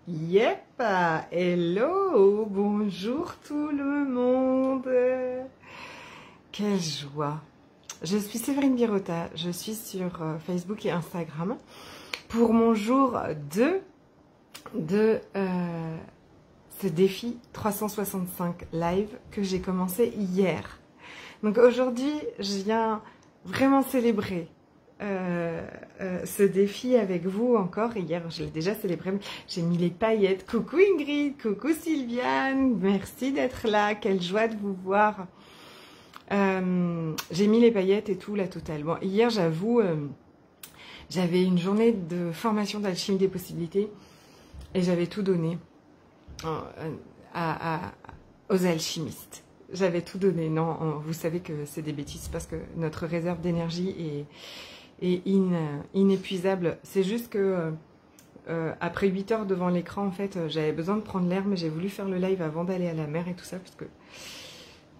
Yep, hello, bonjour tout le monde. Quelle joie. Je suis Séverine Birota, je suis sur Facebook et Instagram pour mon jour 2 de ce défi 365 live que j'ai commencé hier. Donc aujourd'hui, je viens vraiment célébrer ce défi avec vous encore. Hier, je l'ai déjà célébré. J'ai mis les paillettes. Coucou Ingrid, coucou Sylviane. Merci d'être là. Quelle joie de vous voir. J'ai mis les paillettes et tout, la totale. Bon, hier, j'avoue, j'avais une journée de formation d'alchimie des possibilités et j'avais tout donné aux alchimistes. J'avais tout donné. Non, vous savez que c'est des bêtises parce que notre réserve d'énergie est inépuisable. C'est juste que après 8 heures devant l'écran, en fait, j'avais besoin de prendre l'air, mais j'ai voulu faire le live avant d'aller à la mer et tout ça, parce que...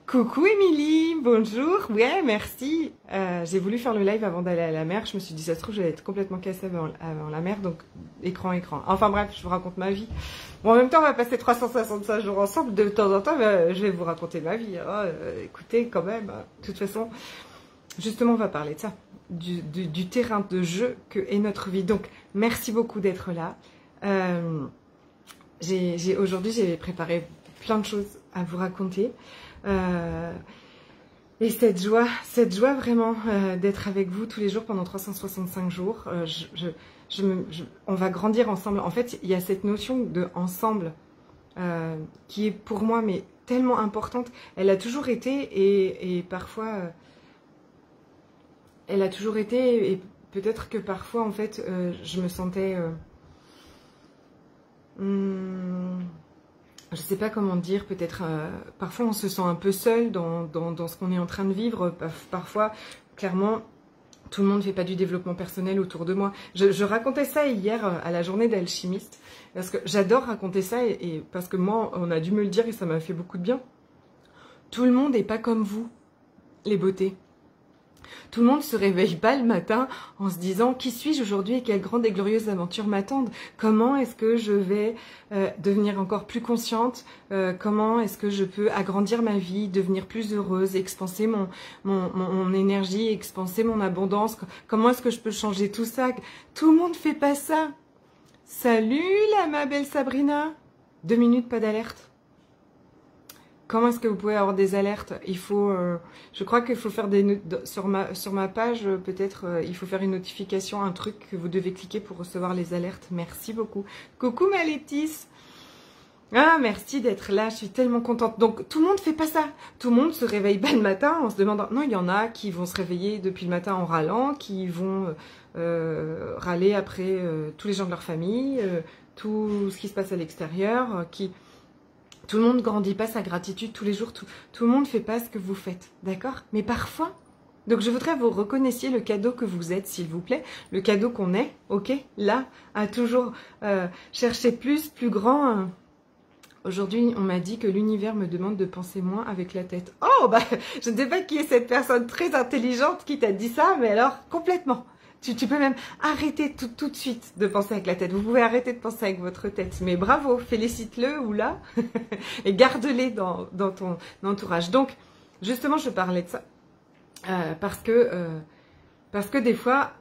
Coucou Émilie, bonjour, ouais, merci. J'ai voulu faire le live avant d'aller à la mer. Je me suis dit, ça se trouve, j'allais être complètement cassée avant la mer, donc écran. Enfin bref, je vous raconte ma vie. Bon, en même temps, on va passer 365 jours ensemble. De temps en temps, je vais vous raconter ma vie. Écoutez, quand même, de toute façon, justement, on va parler de ça, du terrain de jeu que est notre vie. Donc, merci beaucoup d'être là. Aujourd'hui, j'ai préparé plein de choses à vous raconter. Et cette joie vraiment d'être avec vous tous les jours pendant 365 jours, on va grandir ensemble. En fait, il y a cette notion de ensemble qui est pour moi mais tellement importante. Elle a toujours été et parfois elle a toujours été, et peut-être que parfois en fait je me sentais je sais pas comment dire, peut-être parfois on se sent un peu seul dans ce qu'on est en train de vivre. Parfois, clairement, tout le monde ne fait pas du développement personnel autour de moi. Je racontais ça hier à la journée d'alchimiste, parce que j'adore raconter ça, et parce que moi, on a dû me le dire et ça m'a fait beaucoup de bien. Tout le monde n'est pas comme vous, les beautés. Tout le monde ne se réveille pas le matin en se disant « Qui suis-je aujourd'hui et quelles grandes et glorieuses aventures m'attendent ? Comment est-ce que je vais devenir encore plus consciente ? Comment est-ce que je peux agrandir ma vie, devenir plus heureuse, expanser mon énergie, expanser mon abondance ? Comment est-ce que je peux changer tout ça ?» Tout le monde ne fait pas ça. Salut ma belle Sabrina. 2 minutes, pas d'alerte. Comment est-ce que vous pouvez avoir des alertes? Il faut, je crois qu'il faut faire sur ma page, peut-être, il faut faire une notification, un truc que vous devez cliquer pour recevoir les alertes. Merci beaucoup. Coucou ma Laetice. Ah, merci d'être là, je suis tellement contente. Donc, tout le monde ne fait pas ça. Tout le monde se réveille pas le matin en se demandant... Non, il y en a qui vont se réveiller depuis le matin en râlant, qui vont râler après tous les gens de leur famille, tout ce qui se passe à l'extérieur, Tout le monde ne grandit pas sa gratitude tous les jours, tout le monde ne fait pas ce que vous faites, d'accord? Mais parfois, donc je voudrais que vous reconnaissiez le cadeau que vous êtes, s'il vous plaît, le cadeau qu'on est, ok? Là, à toujours chercher plus grand. Aujourd'hui, on m'a dit que l'univers me demande de penser moins avec la tête. Oh, bah, je ne sais pas qui est cette personne très intelligente qui t'a dit ça, mais alors, complètement. Tu peux même arrêter tout de suite de penser avec la tête. Vous pouvez arrêter de penser avec votre tête. Mais bravo, félicite-le ou là. Et garde-les dans ton entourage. Donc, justement, je parlais de ça. Parce que des fois,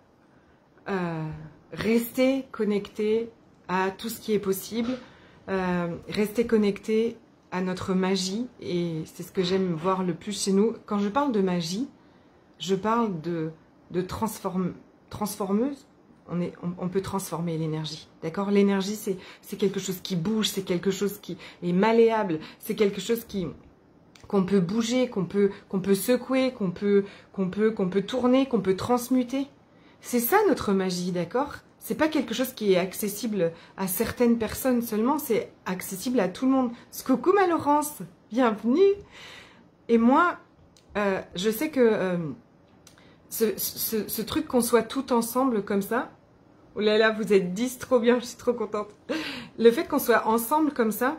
rester connecté à tout ce qui est possible, rester connecté à notre magie, et c'est ce que j'aime voir le plus chez nous. Quand je parle de magie, je parle de transformeuse, on peut transformer l'énergie, d'accord? L'énergie, c'est quelque chose qui bouge, c'est quelque chose qui est malléable, c'est quelque chose qu'on peut bouger, qu'on peut secouer, qu'on peut tourner, qu'on peut transmuter. C'est ça notre magie, d'accord? C'est pas quelque chose qui est accessible à certaines personnes seulement, c'est accessible à tout le monde. Coucou ma Laurence, bienvenue. Et moi, je sais que ce truc qu'on soit tout ensemble comme ça, oh là là, vous êtes 10, trop bien, je suis trop contente. Le fait qu'on soit ensemble comme ça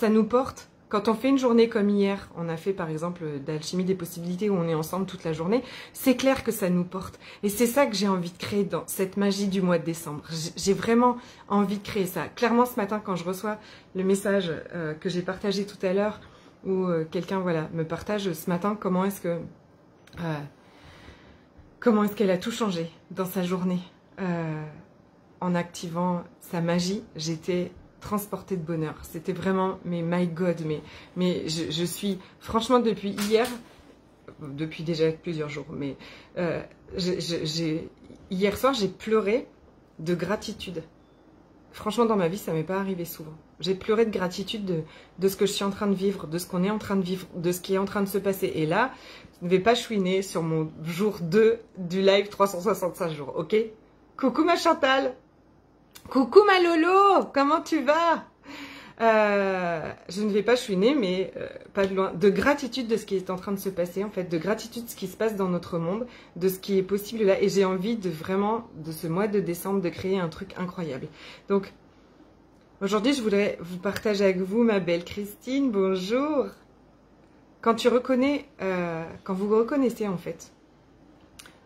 nous porte Quand on fait une journée comme hier, on a fait par exemple d'Alchimie des possibilités où on est ensemble toute la journée, c'est clair que ça nous porte. Et c'est ça que j'ai envie de créer dans cette magie du mois de décembre. J'ai vraiment envie de créer ça. Clairement, ce matin, quand je reçois le message que j'ai partagé tout à l'heure, où quelqu'un voilà, me partage ce matin comment est-ce qu'elle a tout changé dans sa journée en activant sa magie, j'étais transportée de bonheur. C'était vraiment, mais my God, mais je suis, franchement, depuis hier, depuis déjà plusieurs jours, mais hier soir, j'ai pleuré de gratitude. Franchement, dans ma vie, ça m'est pas arrivé souvent. J'ai pleuré de gratitude de ce que je suis en train de vivre, de ce qu'on est en train de vivre, de ce qui est en train de se passer. Et là, je ne vais pas chouiner sur mon jour 2 du live 365 jours, ok? Coucou ma Chantal! Coucou ma Lolo! Comment tu vas? Je ne vais pas chouiner, mais pas de loin. De gratitude de ce qui est en train de se passer, en fait, de gratitude de ce qui se passe dans notre monde, de ce qui est possible là. Et j'ai envie de vraiment, de ce mois de décembre, de créer un truc incroyable. Donc, aujourd'hui, je voudrais vous partager avec vous, ma belle Christine. Bonjour! Quand tu reconnais, quand vous reconnaissez, en fait,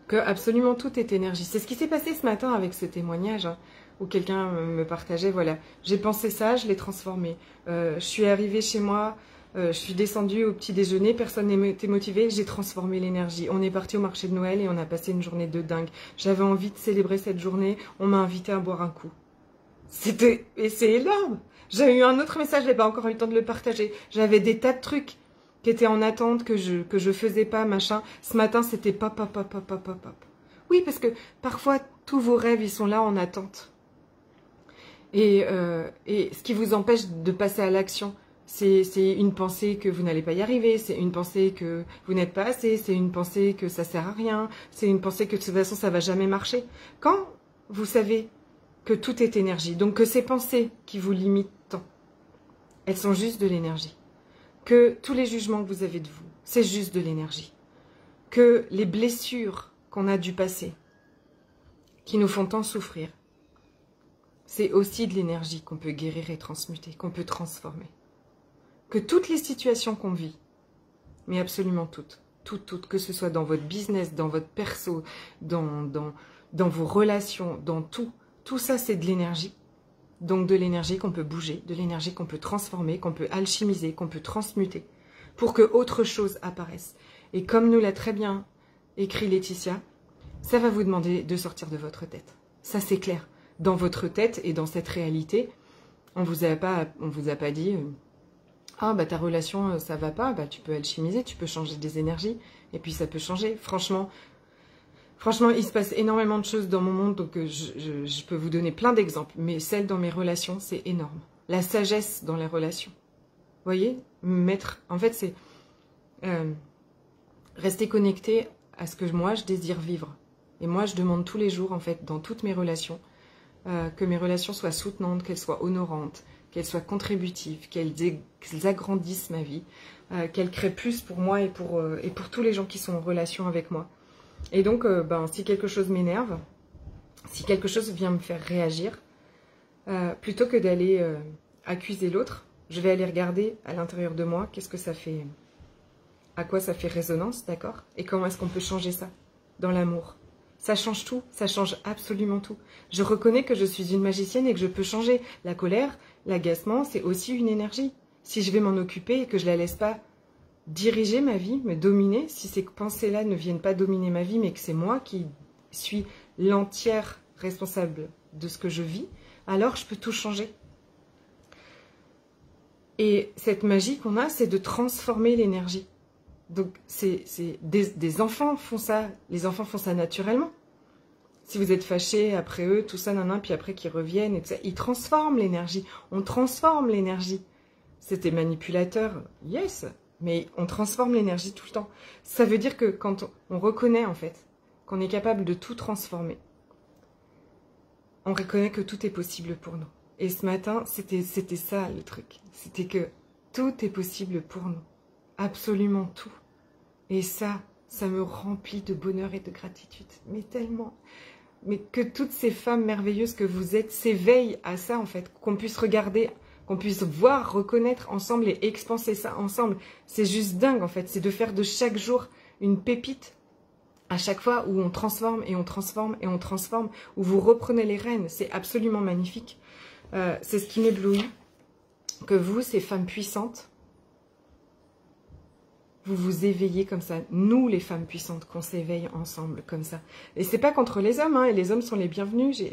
que absolument tout est énergie. C'est ce qui s'est passé ce matin avec ce témoignage, hein, où quelqu'un me partageait, voilà, j'ai pensé ça, je l'ai transformé. Je suis arrivée chez moi, je suis descendue au petit déjeuner, personne n'était motivé, j'ai transformé l'énergie. On est parti au marché de Noël et on a passé une journée de dingue. J'avais envie de célébrer cette journée, on m'a invité à boire un coup. Et c'est énorme. J'ai eu un autre message, je n'ai pas encore eu le temps de le partager. J'avais des tas de trucs qui étaient en attente, que je faisais pas, machin. Ce matin, c'était pop. Oui, parce que parfois, tous vos rêves, ils sont là en attente. Et ce qui vous empêche de passer à l'action, c'est une pensée que vous n'allez pas y arriver, c'est une pensée que vous n'êtes pas assez, c'est une pensée que ça sert à rien, c'est une pensée que de toute façon, ça va jamais marcher. Quand vous savez que tout est énergie, donc que ces pensées qui vous limitent tant, elles sont juste de l'énergie. Que tous les jugements que vous avez de vous, c'est juste de l'énergie. Que les blessures qu'on a du passé, qui nous font tant souffrir, c'est aussi de l'énergie qu'on peut guérir et transmuter, qu'on peut transformer. Que toutes les situations qu'on vit, mais absolument toutes, que ce soit dans votre business, dans votre perso, dans vos relations, dans tout ça c'est de l'énergie. Donc de l'énergie qu'on peut bouger, de l'énergie qu'on peut transformer, qu'on peut alchimiser, qu'on peut transmuter, pour que autre chose apparaisse. Et comme nous l'a très bien écrit Laetitia, ça va vous demander de sortir de votre tête. Ça c'est clair. Dans votre tête et dans cette réalité, on vous a pas dit ah bah ta relation ça va pas, bah tu peux alchimiser, tu peux changer des énergies et puis ça peut changer. Franchement, il se passe énormément de choses dans mon monde, donc je peux vous donner plein d'exemples, mais celle dans mes relations, c'est énorme. La sagesse dans les relations. Vous voyez, en fait, c'est rester connecté à ce que moi je désire vivre. Et moi, je demande tous les jours, en fait, dans toutes mes relations, que mes relations soient soutenantes, qu'elles soient honorantes, qu'elles soient contributives, qu'elles agrandissent ma vie, qu'elles créent plus pour moi et pour tous les gens qui sont en relation avec moi. Et donc, si quelque chose m'énerve, si quelque chose vient me faire réagir, plutôt que d'aller accuser l'autre, je vais aller regarder à l'intérieur de moi, qu'est-ce que ça fait, à quoi ça fait résonance, d'accord? Et comment est-ce qu'on peut changer ça dans l'amour? Ça change tout, ça change absolument tout. Je reconnais que je suis une magicienne et que je peux changer. La colère, l'agacement, c'est aussi une énergie. Si je vais m'en occuper et que je la laisse pas diriger ma vie, me dominer, si ces pensées-là ne viennent pas dominer ma vie, mais que c'est moi qui suis l'entière responsable de ce que je vis, alors je peux tout changer. Et cette magie qu'on a, c'est de transformer l'énergie. Donc, des enfants font ça, les enfants font ça naturellement. Si vous êtes fâché après eux, tout ça, puis après qu'ils reviennent, et tout ça, ils transforment l'énergie. On transforme l'énergie. C'était manipulateur, yes, mais on transforme l'énergie tout le temps. Ça veut dire que quand on reconnaît, en fait, qu'on est capable de tout transformer, on reconnaît que tout est possible pour nous. Et ce matin, c'était ça le truc. C'était que tout est possible pour nous. Absolument tout. Et ça me remplit de bonheur et de gratitude. Mais tellement. Mais que toutes ces femmes merveilleuses que vous êtes s'éveillent à ça, en fait. Qu'on puisse regarder qu'on puisse voir, reconnaître ensemble et expanser ça ensemble. C'est juste dingue en fait, c'est de faire de chaque jour une pépite à chaque fois où on transforme et on transforme et on transforme, où vous reprenez les rênes. C'est absolument magnifique. C'est ce qui m'éblouit, que vous, ces femmes puissantes, vous vous éveillez comme ça. Nous, les femmes puissantes, qu'on s'éveille ensemble comme ça. Et c'est pas contre les hommes, hein, et les hommes sont les bienvenus.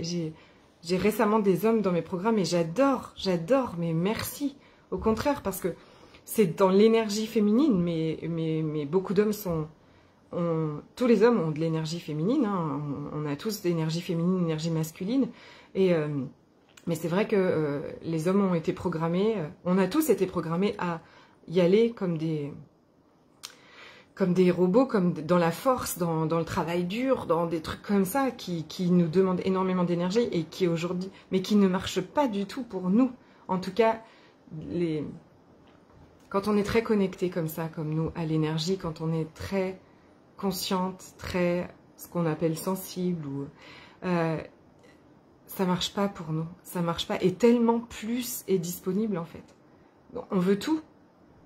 J'ai récemment des hommes dans mes programmes et j'adore, mais merci. Au contraire, parce que c'est dans l'énergie féminine, mais beaucoup d'hommes sont... tous les hommes ont de l'énergie féminine, hein, on a tous de l'énergie féminine, une énergie masculine, mais c'est vrai que les hommes ont été programmés, on a tous été programmés à y aller comme des robots, comme dans la force, dans le travail dur, dans des trucs comme ça qui nous demandent énormément d'énergie et qui aujourd'hui, mais qui ne marchent pas du tout pour nous. En tout cas, quand on est très connecté comme ça, comme nous, à l'énergie, quand on est très consciente, très ce qu'on appelle sensible, ou ça marche pas pour nous, ça marche pas, et tellement plus est disponible en fait. Donc, on veut tout,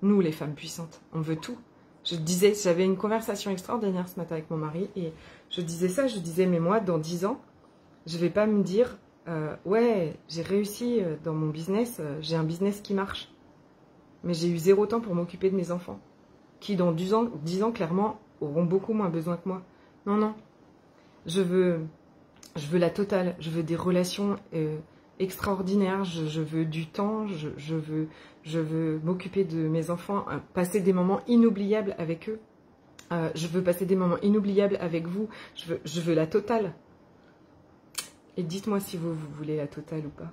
nous les femmes puissantes, on veut tout. Je disais, j'avais une conversation extraordinaire ce matin avec mon mari, et je disais ça, je disais, mais moi, dans 10 ans, je vais pas me dire, ouais, j'ai réussi dans mon business, j'ai un business qui marche, mais j'ai eu 0 temps pour m'occuper de mes enfants, qui dans 10 ans, clairement, auront beaucoup moins besoin que moi. Non, non, je veux la totale, je veux des relations extraordinaires, je veux du temps, je veux m'occuper de mes enfants, passer des moments inoubliables avec eux, je veux passer des moments inoubliables avec vous, je veux la totale. Et dites-moi si vous voulez la totale ou pas.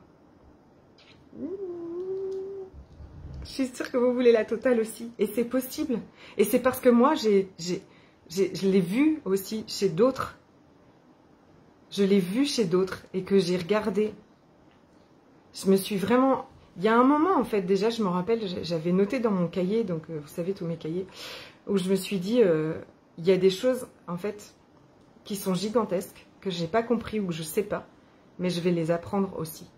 Je suis sûre que vous voulez la totale aussi, et c'est possible. Et c'est parce que moi, je l'ai vu aussi chez d'autres. Je l'ai vu chez d'autres et que j'ai regardé. Je me suis vraiment... Il y a un moment, en fait, déjà, je me rappelle, j'avais noté dans mon cahier, donc vous savez, tous mes cahiers, où je me suis dit, il y a des choses, en fait, qui sont gigantesques, que je n'ai pas compris ou que je ne sais pas, mais je vais les apprendre aussi.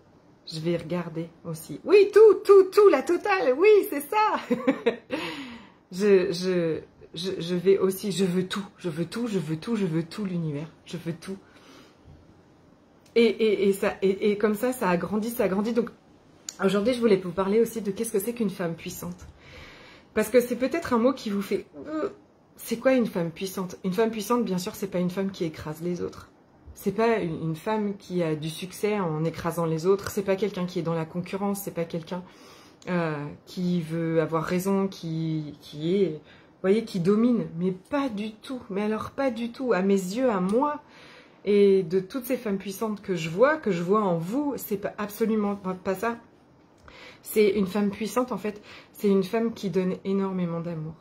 Je vais regarder aussi. Oui, tout, la totale, oui, c'est ça. Je vais aussi, je veux tout l'univers, je veux tout. Et comme ça a grandi, Donc aujourd'hui, je voulais vous parler aussi de qu'est-ce que c'est qu'une femme puissante. Parce que c'est peut-être un mot qui vous fait... c'est quoi une femme puissante? Une femme puissante, bien sûr, c'est pas une femme qui écrase les autres. C'est pas une femme qui a du succès en écrasant les autres. C'est pas quelqu'un qui est dans la concurrence. C'est pas quelqu'un qui veut avoir raison, qui est... Vous voyez, qui domine. Mais pas du tout. Mais alors pas du tout. À mes yeux, à moi... Et de toutes ces femmes puissantes que je vois en vous, c'est pas absolument pas ça. C'est une femme puissante, en fait, c'est une femme qui donne énormément d'amour,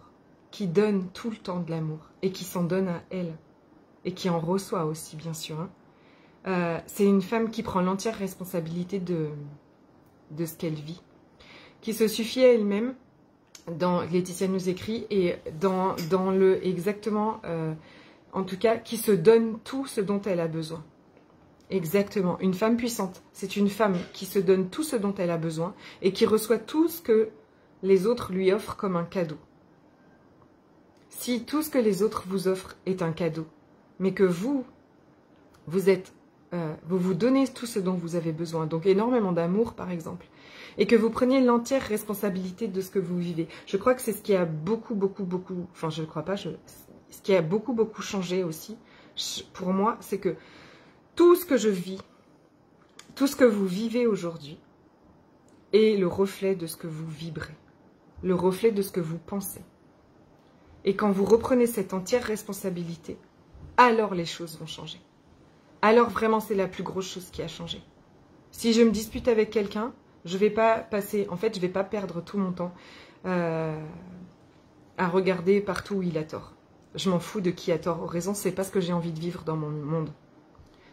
qui donne tout le temps de l'amour, et qui s'en donne à elle, et qui en reçoit aussi, bien sûr. Hein. C'est une femme qui prend l'entière responsabilité de ce qu'elle vit, qui se suffit à elle-même, dans Laetitia nous écrit, et dans le exactement... en tout cas, qui se donne tout ce dont elle a besoin. Exactement. Une femme puissante, c'est une femme qui se donne tout ce dont elle a besoin et qui reçoit tout ce que les autres lui offrent comme un cadeau. Si tout ce que les autres vous offrent est un cadeau, mais que vous vous donnez tout ce dont vous avez besoin, donc énormément d'amour par exemple, et que vous preniez l'entière responsabilité de ce que vous vivez. Je crois que c'est ce qui a beaucoup, enfin je ne crois pas, ce qui a beaucoup changé aussi, pour moi, c'est que tout ce que je vis, tout ce que vous vivez aujourd'hui, est le reflet de ce que vous vibrez, le reflet de ce que vous pensez. Et quand vous reprenez cette entière responsabilité, alors les choses vont changer. Alors vraiment, c'est la plus grosse chose qui a changé. Si je me dispute avec quelqu'un, je ne vais pas passer, en fait, je ne vais pas perdre tout mon temps à regarder partout où il a tort. Je m'en fous de qui a tort ou raison, c'est pas ce que j'ai envie de vivre dans mon monde.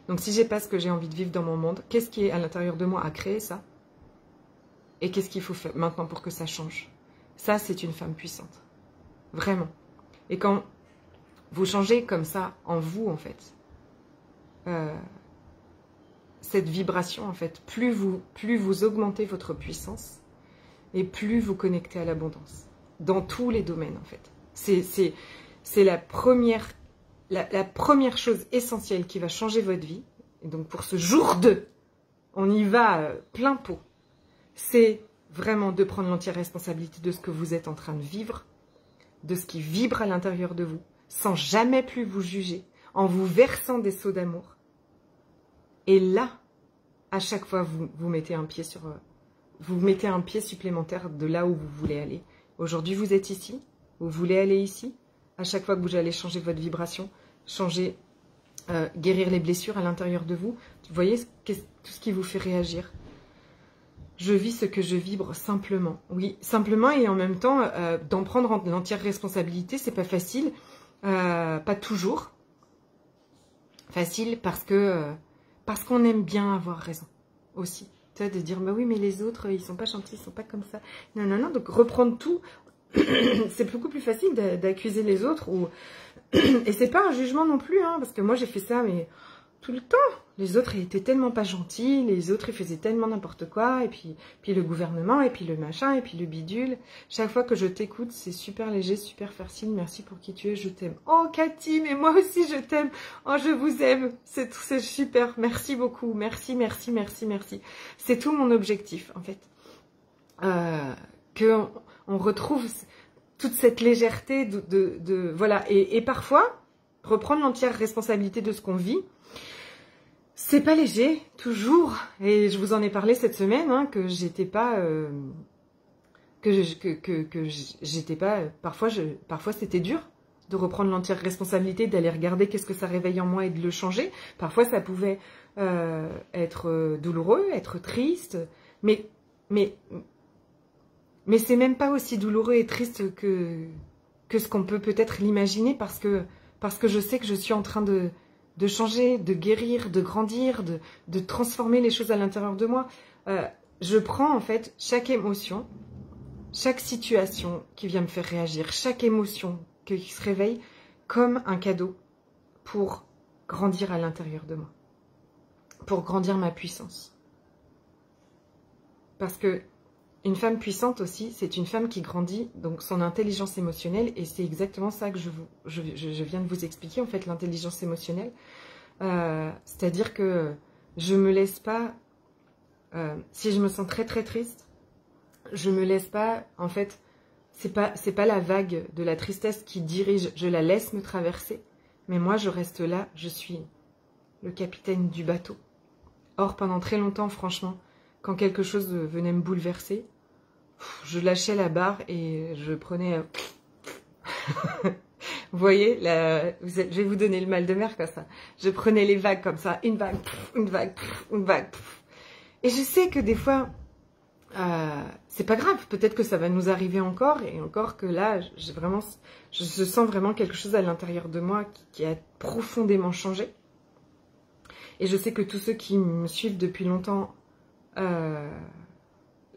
Donc si j'ai pas ce que j'ai envie de vivre dans mon monde, qu'est-ce qui est à l'intérieur de moi à créer ça? Et qu'est-ce qu'il faut faire maintenant pour que ça change? Ça, c'est une femme puissante. Vraiment. Et quand vous changez comme ça en vous, en fait, cette vibration, en fait, plus vous augmentez votre puissance, et plus vous connectez à l'abondance. Dans tous les domaines, en fait. C'est la première chose essentielle qui va changer votre vie. Et donc, pour ce jour 2, on y va plein pot. C'est vraiment de prendre l'entière responsabilité de ce que vous êtes en train de vivre, de ce qui vibre à l'intérieur de vous, sans jamais plus vous juger, en vous versant des seaux d'amour. Et là, à chaque fois, vous mettez un pied vous mettez un pied supplémentaire de là où vous voulez aller. Aujourd'hui, vous êtes ici, vous voulez aller ici. À chaque fois que vous allez changer votre vibration, guérir les blessures à l'intérieur de vous, vous voyez tout ce qui vous fait réagir. Je vis ce que je vibre simplement. Oui, simplement, et en même temps, d'en prendre l'entière responsabilité, c'est pas facile, pas toujours. Facile parce qu'on aime bien avoir raison aussi. Tu vois, de dire, bah oui, mais les autres, ils sont pas gentils, ils sont pas comme ça. Non, non, non, donc reprendre tout, c'est beaucoup plus facile d'accuser les autres. Et c'est pas un jugement non plus, hein, parce que moi j'ai fait ça, mais tout le temps. Les autres, ils étaient tellement pas gentils, les autres, ils faisaient tellement n'importe quoi, et puis le gouvernement, et puis le machin, et puis le bidule. Chaque fois que je t'écoute, c'est super léger, super facile, merci pour qui tu es, je t'aime. Oh Cathy, mais moi aussi je t'aime, oh je vous aime, c'est super, merci beaucoup, merci, merci, merci, merci. C'est tout mon objectif, en fait. On retrouve toute cette légèreté voilà, et parfois, reprendre l'entière responsabilité de ce qu'on vit, c'est pas léger, toujours, et je vous en ai parlé cette semaine, hein, que j'étais pas, j'étais pas, parfois c'était dur de reprendre l'entière responsabilité, d'aller regarder qu'est-ce que ça réveille en moi et de le changer. Parfois ça pouvait être douloureux, être triste, mais c'est même pas aussi douloureux et triste que ce qu'on peut peut-être l'imaginer, parce que je sais que je suis en train de changer, de guérir, de grandir, de transformer les choses à l'intérieur de moi. Je prends en fait chaque émotion, chaque situation qui vient me faire réagir, chaque émotion qui se réveille comme un cadeau pour grandir à l'intérieur de moi, pour grandir ma puissance. Parce que une femme puissante aussi, c'est une femme qui grandit donc son intelligence émotionnelle, et c'est exactement ça que je viens de vous expliquer, en fait, l'intelligence émotionnelle. C'est-à-dire que je me laisse pas, si je me sens très très triste, je me laisse pas, en fait, c'est pas la vague de la tristesse qui dirige, je la laisse me traverser, mais moi je reste là, je suis le capitaine du bateau. Or, pendant très longtemps, franchement, quand quelque chose venait me bouleverser, je lâchais la barre et je prenais... Vous voyez, je vais vous donner le mal de mer comme ça. Je prenais les vagues comme ça, une vague, une vague, une vague. Et je sais que des fois, c'est pas grave. Peut-être que ça va nous arriver encore, et encore que là, je sens vraiment quelque chose à l'intérieur de moi qui a profondément changé. Et je sais que tous ceux qui me suivent depuis longtemps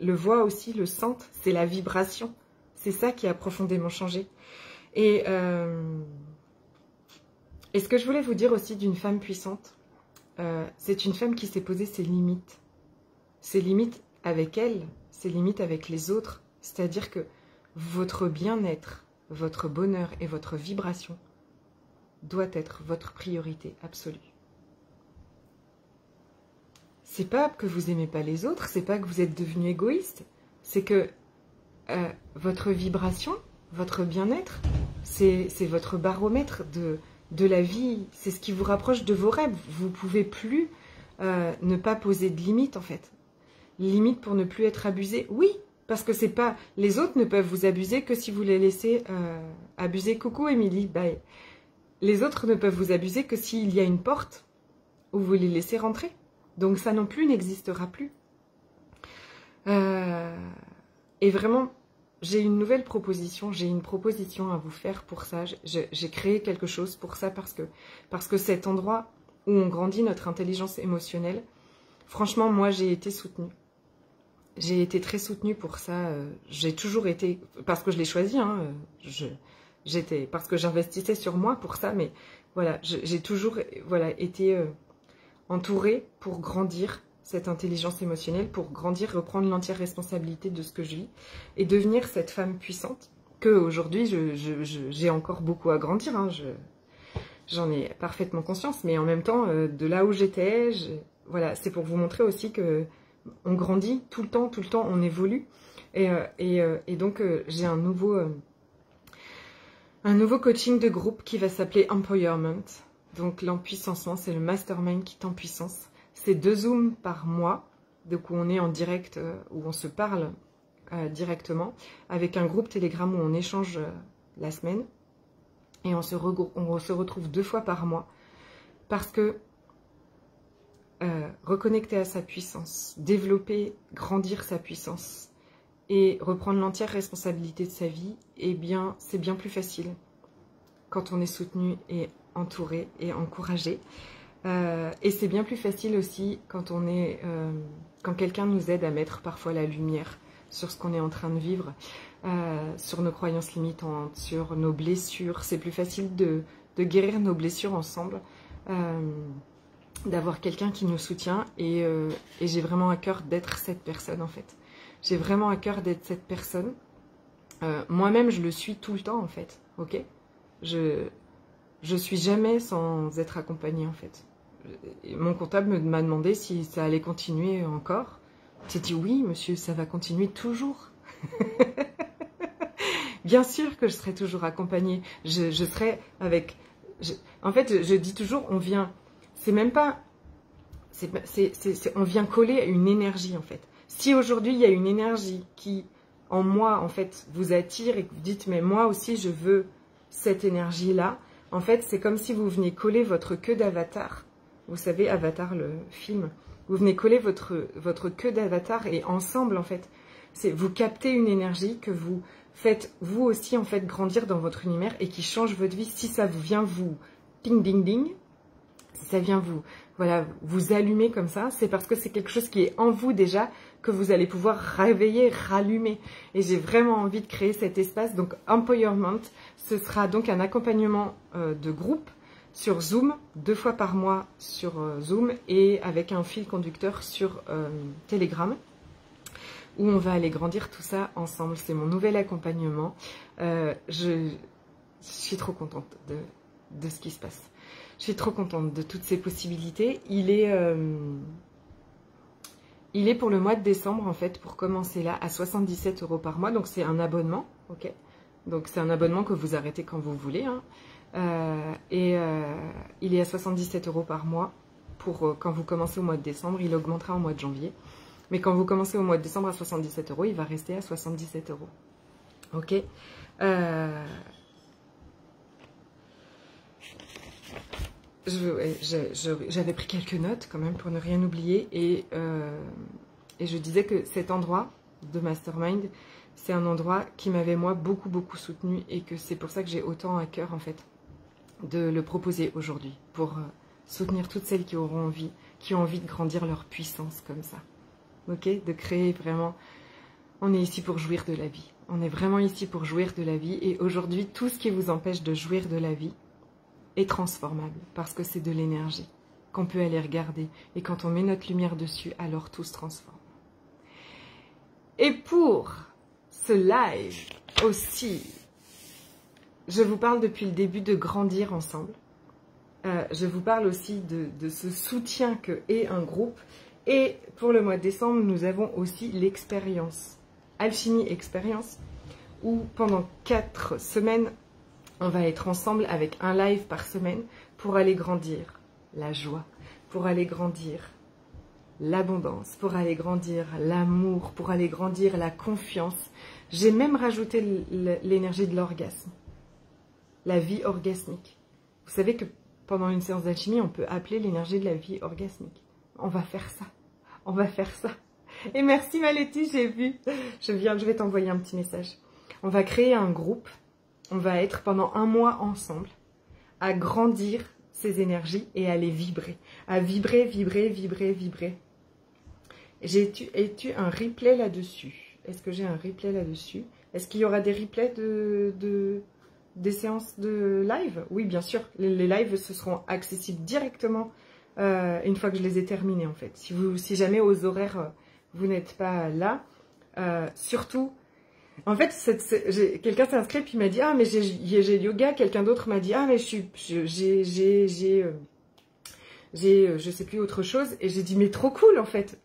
le voient aussi, le sentent. C'est la vibration. C'est ça qui a profondément changé. Et ce que je voulais vous dire aussi d'une femme puissante, c'est une femme qui s'est posé ses limites. Ses limites avec elle, ses limites avec les autres. C'est-à-dire que votre bien-être, votre bonheur et votre vibration doit être votre priorité absolue. C'est pas que vous aimez pas les autres, c'est pas que vous êtes devenu égoïste, c'est que votre vibration, votre bien-être, c'est votre baromètre de la vie, c'est ce qui vous rapproche de vos rêves. Vous pouvez plus ne pas poser de limites, en fait. Limite pour ne plus être abusé, oui, parce que c'est pas, les autres ne peuvent vous abuser que si vous les laissez abuser. Coucou Émilie, bye. Les autres ne peuvent vous abuser que s'il y a une porte où vous les laissez rentrer. Donc ça non plus n'existera plus. Et vraiment, j'ai une nouvelle proposition, j'ai une proposition à vous faire pour ça. J'ai créé quelque chose pour ça, parce que cet endroit où on grandit notre intelligence émotionnelle, franchement, moi j'ai été soutenue. J'ai été très soutenue pour ça. J'ai toujours été, parce que je l'ai choisi, hein, parce que j'investissais sur moi pour ça, mais voilà, j'ai toujours été... entourée pour grandir cette intelligence émotionnelle pour grandir, reprendre l'entière responsabilité de ce que je vis et devenir cette femme puissante que aujourd'hui j'ai encore beaucoup à grandir. Hein, j'en ai parfaitement conscience, mais en même temps, de là où j'étais, voilà, c'est pour vous montrer aussi que on grandit tout le temps, on évolue. Et donc, j'ai un nouveau coaching de groupe qui va s'appeler Empowerment. Donc, l'empuissancement, c'est le mastermind qui t'empuissance. C'est 2 Zooms par mois, donc où on est en direct, où on se parle directement, avec un groupe Telegram où on échange la semaine. Et on se retrouve 2 fois par mois. Parce que reconnecter à sa puissance, développer, grandir sa puissance et reprendre l'entière responsabilité de sa vie, eh bien, c'est bien plus facile quand on est soutenu et entouré et encouragé. Et c'est bien plus facile aussi quand quand quelqu'un nous aide à mettre parfois la lumière sur ce qu'on est en train de vivre, sur nos croyances limitantes, sur nos blessures. C'est plus facile de guérir nos blessures ensemble, d'avoir quelqu'un qui nous soutient. Et j'ai vraiment à cœur d'être cette personne en fait. J'ai vraiment à cœur d'être cette personne. Moi-même, je le suis tout le temps en fait. Ok ? Je suis jamais sans être accompagnée en fait. Mon comptable m'a demandé si ça allait continuer encore. J'ai dit oui, monsieur, ça va continuer toujours. Bien sûr que je serai toujours accompagnée. Je serai avec... En fait, je dis toujours, on vient... C'est même pas... on vient coller à une énergie en fait. Si aujourd'hui il y a une énergie qui, en moi, en fait, vous attire et que vous dites, mais moi aussi je veux cette énergie-là, en fait, c'est comme si vous veniez coller votre queue d'avatar. Vous savez, Avatar, le film. Vous venez coller votre queue d'avatar et ensemble, en fait, vous captez une énergie que vous faites, vous aussi, en fait, grandir dans votre univers et qui change votre vie. Si ça vient vous ding, ding, ding, si ça vient vous allumer comme ça, c'est parce que c'est quelque chose qui est en vous déjà, que vous allez pouvoir réveiller, rallumer. Et j'ai vraiment envie de créer cet espace. Donc, Empowerment, ce sera donc un accompagnement de groupe sur Zoom, 2 fois par mois sur Zoom, et avec un fil conducteur sur Telegram, où on va aller grandir tout ça ensemble. C'est mon nouvel accompagnement. Je suis trop contente de ce qui se passe. Je suis trop contente de toutes ces possibilités. Il est pour le mois de décembre, en fait, pour commencer là, à 77 € par mois. Donc, c'est un abonnement, ok? Donc, c'est un abonnement que vous arrêtez quand vous voulez. Hein. Il est à 77 € par mois pour quand vous commencez au mois de décembre. Il augmentera au mois de janvier. Mais quand vous commencez au mois de décembre à 77 €, il va rester à 77 €. Ok? J'avais pris quelques notes quand même pour ne rien oublier et je disais que cet endroit de Mastermind, c'est un endroit qui m'avait moi beaucoup soutenu et que c'est pour ça que j'ai autant à cœur en fait de le proposer aujourd'hui pour soutenir toutes celles qui auront envie, qui ont envie de grandir leur puissance comme ça. Ok, de créer vraiment. On est ici pour jouir de la vie. On est vraiment ici pour jouir de la vie et aujourd'hui tout ce qui vous empêche de jouir de la vie est transformable parce que c'est de l'énergie qu'on peut aller regarder et quand on met notre lumière dessus, alors tout se transforme. Et pour ce live aussi, je vous parle depuis le début de grandir ensemble. Je vous parle aussi de ce soutien que est un groupe. Et pour le mois de décembre, nous avons aussi l'expérience, Alchimie Expérience, où pendant 4 semaines, on va être ensemble avec un live par semaine pour aller grandir la joie, pour aller grandir l'abondance, pour aller grandir l'amour, pour aller grandir la confiance. J'ai même rajouté l'énergie de l'orgasme, la vie orgasmique. Vous savez que pendant une séance d'alchimie, on peut appeler l'énergie de la vie orgasmique. On va faire ça, on va faire ça. Et merci Malétie, j'ai vu, je vais t'envoyer un petit message. On va créer un groupe. On va être pendant 1 mois ensemble à grandir ces énergies et à les vibrer. À vibrer, vibrer, vibrer, vibrer. As-tu un replay là-dessus? Est-ce que j'ai un replay là-dessus? Est-ce qu'il y aura des replays des séances de live? Oui, bien sûr. Les lives, ce seront accessibles directement une fois que je les ai terminés en fait. Si jamais aux horaires, vous n'êtes pas là, surtout... En fait, quelqu'un s'est inscrit puis il m'a dit « Ah, mais j'ai yoga ». Quelqu'un d'autre m'a dit « Ah, mais je sais plus autre chose ». Et j'ai dit « Mais trop cool en fait.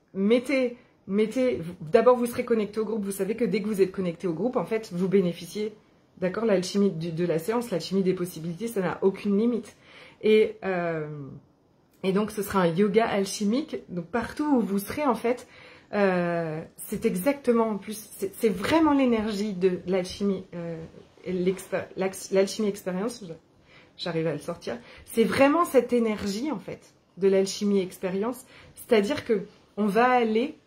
D'abord, vous serez connecté au groupe. Vous savez que dès que vous êtes connecté au groupe, en fait, vous bénéficiez, d'accord, l'alchimie de la séance, l'alchimie des possibilités, ça n'a aucune limite. Et donc, ce sera un yoga alchimique. Donc, partout où vous serez, en fait, c'est exactement, en plus, c'est vraiment l'énergie de l'alchimie, l'alchimie expérience, j'arrive à le sortir. C'est vraiment cette énergie, en fait, de l'alchimie expérience. C'est-à-dire que on va aller,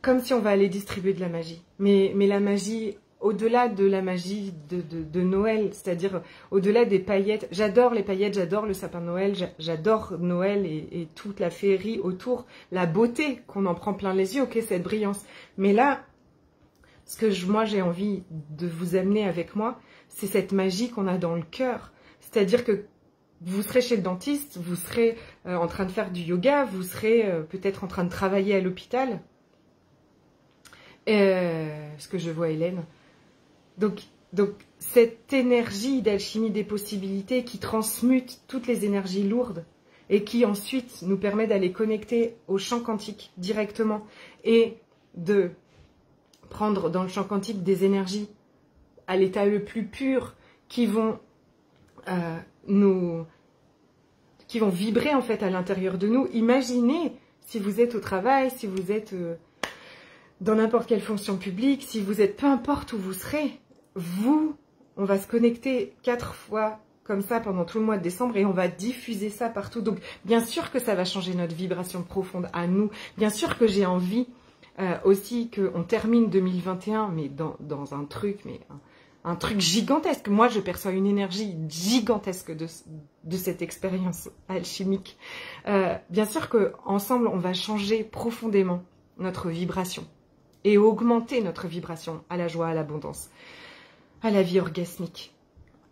comme si on va aller distribuer de la magie. Mais la magie... Au-delà de la magie de Noël, c'est-à-dire au-delà des paillettes. J'adore les paillettes, j'adore le sapin de Noël, j'adore Noël et toute la féerie autour, la beauté qu'on en prend plein les yeux, ok, cette brillance. Mais là, ce que moi j'ai envie de vous amener avec moi, c'est cette magie qu'on a dans le cœur. C'est-à-dire que vous serez chez le dentiste, vous serez en train de faire du yoga, vous serez peut-être en train de travailler à l'hôpital. Parce que je vois Hélène. Donc, cette énergie d'alchimie des possibilités qui transmute toutes les énergies lourdes et qui ensuite nous permet d'aller connecter au champ quantique directement et de prendre dans le champ quantique des énergies à l'état le plus pur qui vont vibrer en fait à l'intérieur de nous. Imaginez si vous êtes au travail, si vous êtes dans n'importe quelle fonction publique, si vous êtes, peu importe où vous serez, on va se connecter 4 fois comme ça pendant tout le mois de décembre et on va diffuser ça partout. Donc, bien sûr que ça va changer notre vibration profonde à nous. Bien sûr que j'ai envie aussi qu'on termine 2021, mais dans un truc, mais un truc gigantesque. Moi, je perçois une énergie gigantesque de cette expérience alchimique. Bien sûr qu'ensemble, on va changer profondément notre vibration et augmenter notre vibration à la joie, à l'abondance, à la vie orgasmique.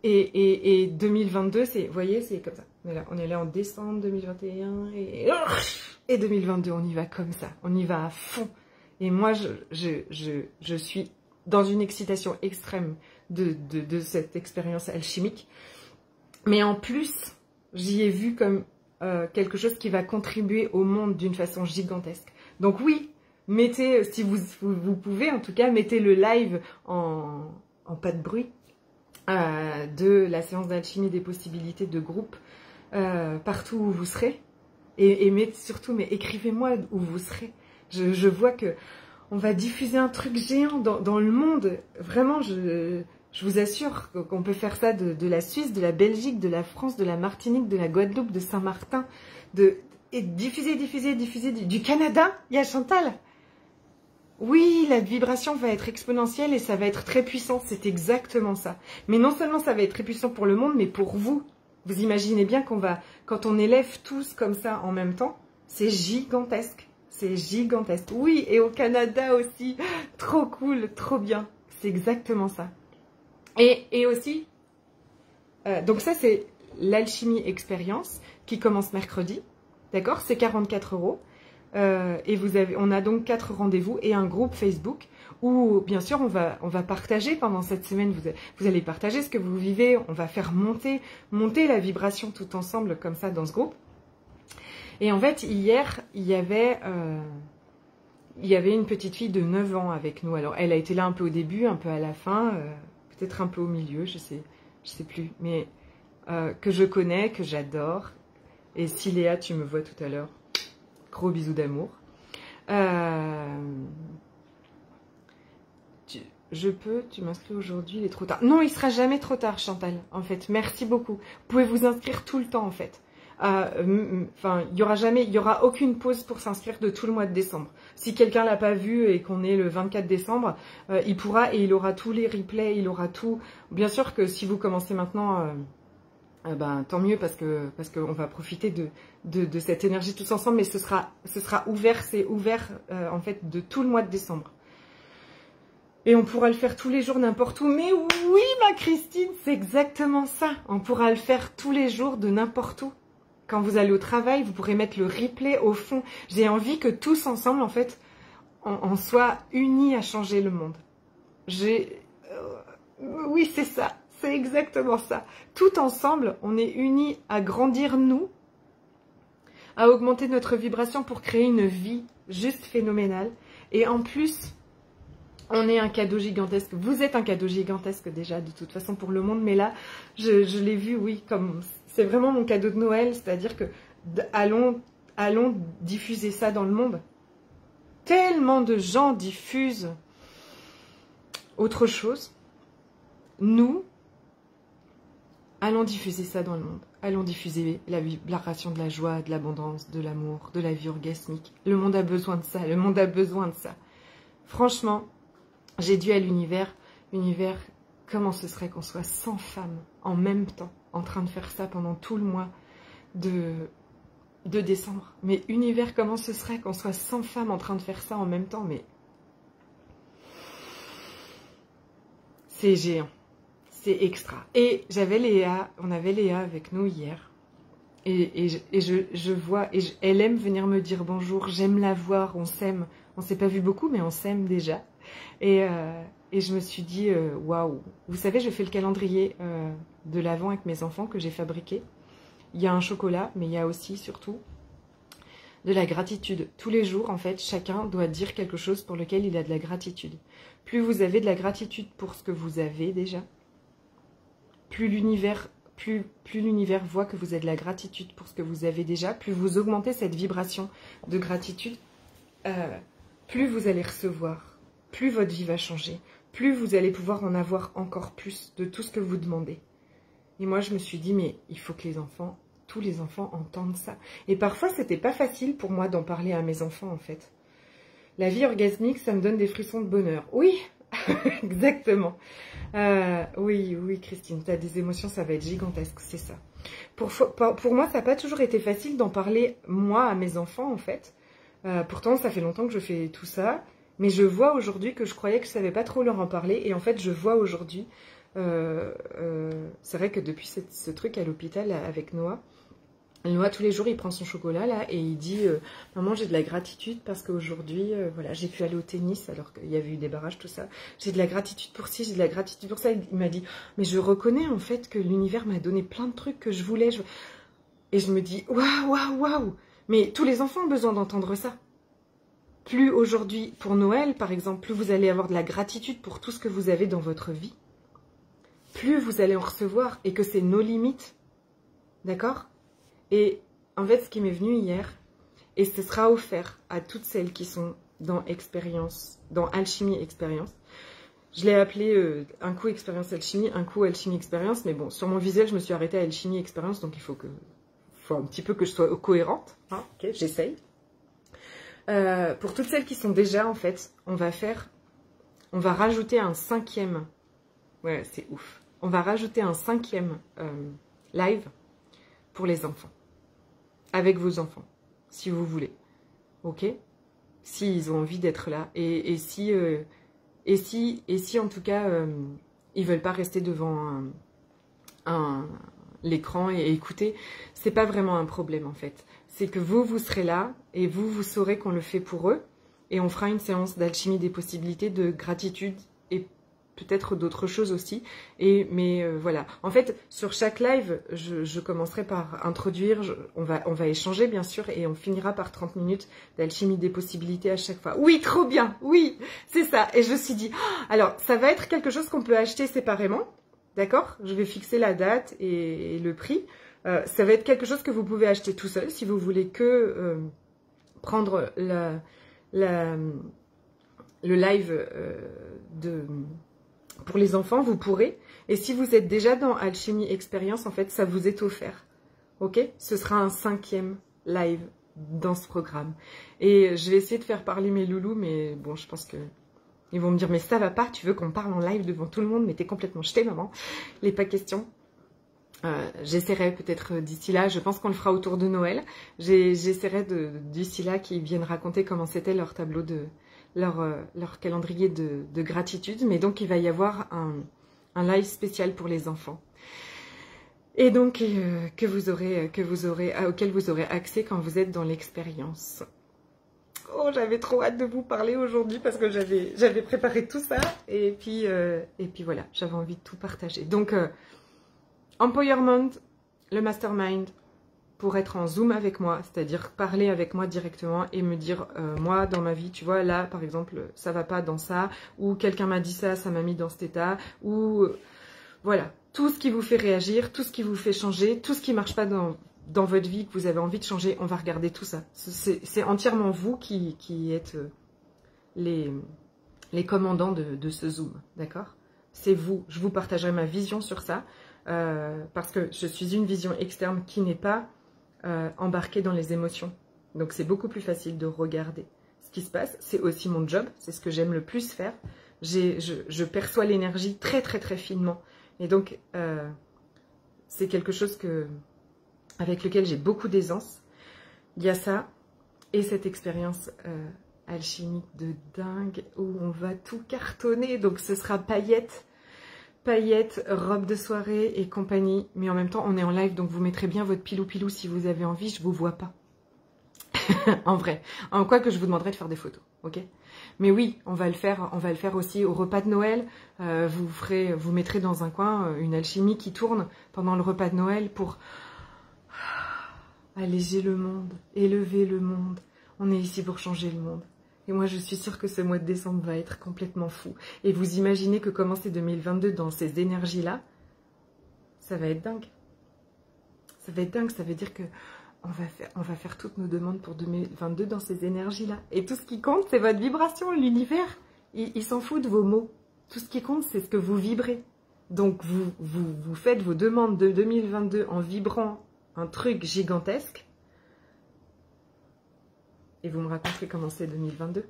Et 2022, vous voyez, c'est comme ça. On est là en décembre 2021 et 2022, on y va comme ça. On y va à fond. Et moi, je suis dans une excitation extrême de cette expérience alchimique. Mais en plus, j'y ai vu comme quelque chose qui va contribuer au monde d'une façon gigantesque. Donc oui, mettez, si vous pouvez en tout cas, mettez le live en pas de bruit de la séance d'alchimie des possibilités de groupe partout où vous serez. Et surtout, mais écrivez-moi où vous serez. Je vois que on va diffuser un truc géant dans le monde. Vraiment, je vous assure qu'on peut faire ça de la Suisse, de la Belgique, de la France, de la Martinique, de la Guadeloupe, de Saint-Martin, et diffuser du Canada. Il y a Chantal. Oui, la vibration va être exponentielle et ça va être très puissant, c'est exactement ça. Mais non seulement ça va être très puissant pour le monde, mais pour vous. Vous imaginez bien quand on élève tous comme ça en même temps, c'est gigantesque. C'est gigantesque. Oui, et au Canada aussi. Trop cool, trop bien. C'est exactement ça. Et aussi, donc ça c'est l'alchimie expérience qui commence mercredi. D'accord, c'est 44 €. Et on a donc 4 rendez-vous et un groupe Facebook où bien sûr on va partager pendant cette semaine, vous allez partager ce que vous vivez, on va faire monter la vibration tout ensemble comme ça dans ce groupe. Et en fait hier il y avait une petite fille de 9 ans avec nous. Alors elle a été là un peu au début, un peu à la fin, peut-être un peu au milieu, je sais plus, mais que je connais, que j'adore. Et si Léa tu me vois tout à l'heure, gros bisous d'amour. Tu m'inscris aujourd'hui, il est trop tard. Non, il sera jamais trop tard, Chantal, en fait. Merci beaucoup. Vous pouvez vous inscrire tout le temps, en fait. Enfin, il y aura aucune pause pour s'inscrire de tout le mois de décembre. Si quelqu'un l'a pas vu et qu'on est le 24 décembre, il pourra et il aura tous les replays, il aura tout. Bien sûr que si vous commencez maintenant... tant mieux parce qu'on va profiter de cette énergie tous ensemble, mais ce sera ouvert, c'est ouvert en fait de tout le mois de décembre. Et on pourra le faire tous les jours n'importe où. Mais oui, ma Christine, c'est exactement ça. On pourra le faire tous les jours de n'importe où. Quand vous allez au travail, vous pourrez mettre le replay au fond. J'ai envie que tous ensemble, en fait, on soit unis à changer le monde. Oui, c'est ça. C'est exactement ça. Tout ensemble, on est unis à grandir nous, à augmenter notre vibration pour créer une vie juste phénoménale. Et en plus, on est un cadeau gigantesque. Vous êtes un cadeau gigantesque déjà, de toute façon, pour le monde. Mais là, je l'ai vu, oui, comme c'est vraiment mon cadeau de Noël. C'est-à-dire que allons diffuser ça dans le monde. Tellement de gens diffusent autre chose. Nous, allons diffuser ça dans le monde. Allons diffuser la vibration de la joie, de l'abondance, de l'amour, de la vie orgasmique. Le monde a besoin de ça. Le monde a besoin de ça. Franchement, j'ai dit à l'univers, comment ce serait qu'on soit 100 femmes en même temps en train de faire ça pendant tout le mois de décembre. Mais univers, comment ce serait qu'on soit 100 femmes en train de faire ça en même temps? Mais c'est géant. C'est extra. Et j'avais Léa, on avait Léa avec nous hier. Et je vois, elle aime venir me dire bonjour, j'aime la voir, on s'aime. On ne s'est pas vu beaucoup, mais on s'aime déjà. Et je me suis dit, waouh. Vous savez, je fais le calendrier de l'Avent avec mes enfants que j'ai fabriqué. Il y a un chocolat, mais il y a aussi, surtout, de la gratitude. Tous les jours, en fait, chacun doit dire quelque chose pour lequel il a de la gratitude. Plus vous avez de la gratitude pour ce que vous avez déjà, plus l'univers voit que vous avez de la gratitude pour ce que vous avez déjà, plus vous augmentez cette vibration de gratitude, plus vous allez recevoir, plus votre vie va changer, plus vous allez pouvoir en avoir encore plus de tout ce que vous demandez. Et moi, je me suis dit, mais il faut que tous les enfants entendent ça. Et parfois, c'était pas facile pour moi d'en parler à mes enfants, en fait. La vie orgasmique, ça me donne des frissons de bonheur. Oui, exactement. Oui, Christine, tu as des émotions, ça va être gigantesque, c'est ça. Pour moi, ça n'a pas toujours été facile d'en parler, moi, à mes enfants, en fait. Pourtant, ça fait longtemps que je fais tout ça. Mais je vois aujourd'hui que je croyais que je ne savais pas trop leur en parler. Et en fait, je vois aujourd'hui... c'est vrai que depuis ce truc à l'hôpital avec Noah, tous les jours, il prend son chocolat là et il dit maman, j'ai de la gratitude parce qu'aujourd'hui, voilà, j'ai pu aller au tennis alors qu'il y avait eu des barrages, tout ça. J'ai de la gratitude pour ci, j'ai de la gratitude pour ça. Il m'a dit, mais je reconnais en fait que l'univers m'a donné plein de trucs que je voulais. Et je me dis, waouh. Mais tous les enfants ont besoin d'entendre ça. Plus aujourd'hui, pour Noël par exemple, plus vous allez avoir de la gratitude pour tout ce que vous avez dans votre vie, plus vous allez en recevoir et que c'est nos limites. D'accord ? Et en fait, ce qui m'est venu hier, et ce sera offert à toutes celles qui sont dans expérience, dans alchimie expérience. Je l'ai appelé un coup expérience alchimie, un coup alchimie expérience, mais bon, sur mon visuel, je me suis arrêtée à alchimie expérience, donc il faut un petit peu que je sois cohérente. Hein, ok, j'essaye. Pour toutes celles qui sont déjà, en fait, on va rajouter un 5e. Ouais, c'est ouf. On va rajouter un 5e live pour les enfants. Avec vos enfants, si vous voulez. Ok ? S'ils ont envie d'être là. Et si en tout cas, ils veulent pas rester devant l'écran et écouter, c'est pas vraiment un problème en fait. C'est que vous serez là et vous saurez qu'on le fait pour eux. Et on fera une séance d'alchimie des possibilités, de gratitude et peut-être d'autres choses aussi. Mais voilà. En fait, sur chaque live, je commencerai par introduire, on va échanger bien sûr, et on finira par 30 minutes d'alchimie des possibilités à chaque fois. Oui, trop bien, oui, c'est ça. Et je me suis dit, alors, ça va être quelque chose qu'on peut acheter séparément, d'accord? Je vais fixer la date et le prix. Ça va être quelque chose que vous pouvez acheter tout seul, si vous voulez que prendre le live pour les enfants, vous pourrez. Et si vous êtes déjà dans Alchimie Expérience, en fait, ça vous est offert. Ok ? Ce sera un 5e live dans ce programme. Et je vais essayer de faire parler mes loulous, mais bon, je pense que ils vont me dire, mais ça va pas, tu veux qu'on parle en live devant tout le monde, mais t'es complètement jetée, maman. Il n'est pas question. J'essaierai peut-être d'ici là, je pense qu'on le fera autour de Noël. J'essaierai d'ici là qu'ils viennent raconter comment c'était leur tableau leur calendrier de gratitude, mais donc il va y avoir un live spécial pour les enfants. Et donc auquel vous aurez accès quand vous êtes dans l'expérience. Oh, j'avais trop hâte de vous parler aujourd'hui parce que j'avais préparé tout ça et puis voilà, j'avais envie de tout partager. Donc Empowerment, le mastermind, pour être en Zoom avec moi, c'est-à-dire parler avec moi directement et me dire, moi, dans ma vie, tu vois, là, par exemple, ça va pas dans ça, ou quelqu'un m'a dit ça, ça m'a mis dans cet état, ou voilà, tout ce qui vous fait réagir, tout ce qui vous fait changer, tout ce qui marche pas dans votre vie, que vous avez envie de changer, on va regarder tout ça. C'est entièrement vous qui êtes les commandants de ce Zoom, d'accord? C'est vous, je vous partagerai ma vision sur ça, parce que je suis une vision externe qui n'est pas embarquée dans les émotions. Donc c'est beaucoup plus facile de regarder ce qui se passe. C'est aussi mon job, c'est ce que j'aime le plus faire. Je perçois l'énergie très très très finement. Et donc c'est quelque chose avec lequel j'ai beaucoup d'aisance. Il y a ça et cette expérience alchimique de dingue où on va tout cartonner. Donc ce sera paillettes, robe de soirée et compagnie. Mais en même temps, on est en live, donc vous mettrez bien votre pilou-pilou si vous avez envie. Je vous vois pas. En vrai. En quoi que je vous demanderai de faire des photos, ok? Mais oui, on va le faire aussi au repas de Noël. Vous mettrez dans un coin une alchimie qui tourne pendant le repas de Noël pour alléger le monde, élever le monde. On est ici pour changer le monde. Et moi, je suis sûre que ce mois de décembre va être complètement fou. Et vous imaginez que commencer 2022 dans ces énergies-là, ça va être dingue. Ça va être dingue, ça veut dire que on va faire toutes nos demandes pour 2022 dans ces énergies-là. Et tout ce qui compte, c'est votre vibration. L'univers, il s'en fout de vos mots. Tout ce qui compte, c'est ce que vous vibrez. Donc, vous faites vos demandes de 2022 en vibrant un truc gigantesque. Et vous me raconterez comment c'est 2022.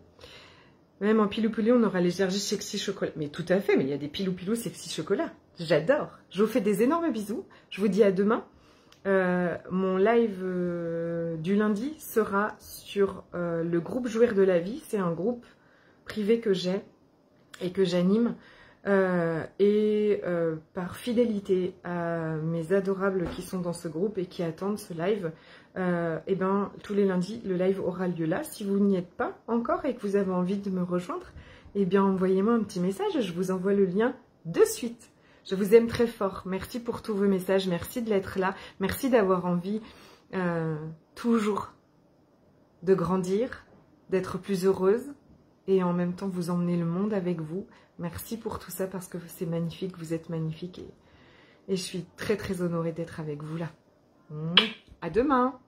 Même en pilou-pilou, on aura les énergies sexy chocolat. Mais tout à fait, mais il y a des pilou-pilou sexy chocolat. J'adore. Je vous fais des énormes bisous. Je vous dis à demain. Mon live du lundi sera sur le groupe Jouir de la vie. C'est un groupe privé que j'ai et que j'anime. Par fidélité à mes adorables qui sont dans ce groupe et qui attendent ce live, et ben tous les lundis le live aura lieu là. Si vous n'y êtes pas encore et que vous avez envie de me rejoindre, et bien envoyez-moi un petit message, je vous envoie le lien de suite. Je vous aime très fort, merci pour tous vos messages, merci de l'être là, merci d'avoir envie toujours de grandir, d'être plus heureuse et en même temps vous emmener le monde avec vous. Merci pour tout ça parce que c'est magnifique, vous êtes magnifique et je suis très très honorée d'être avec vous là. À demain!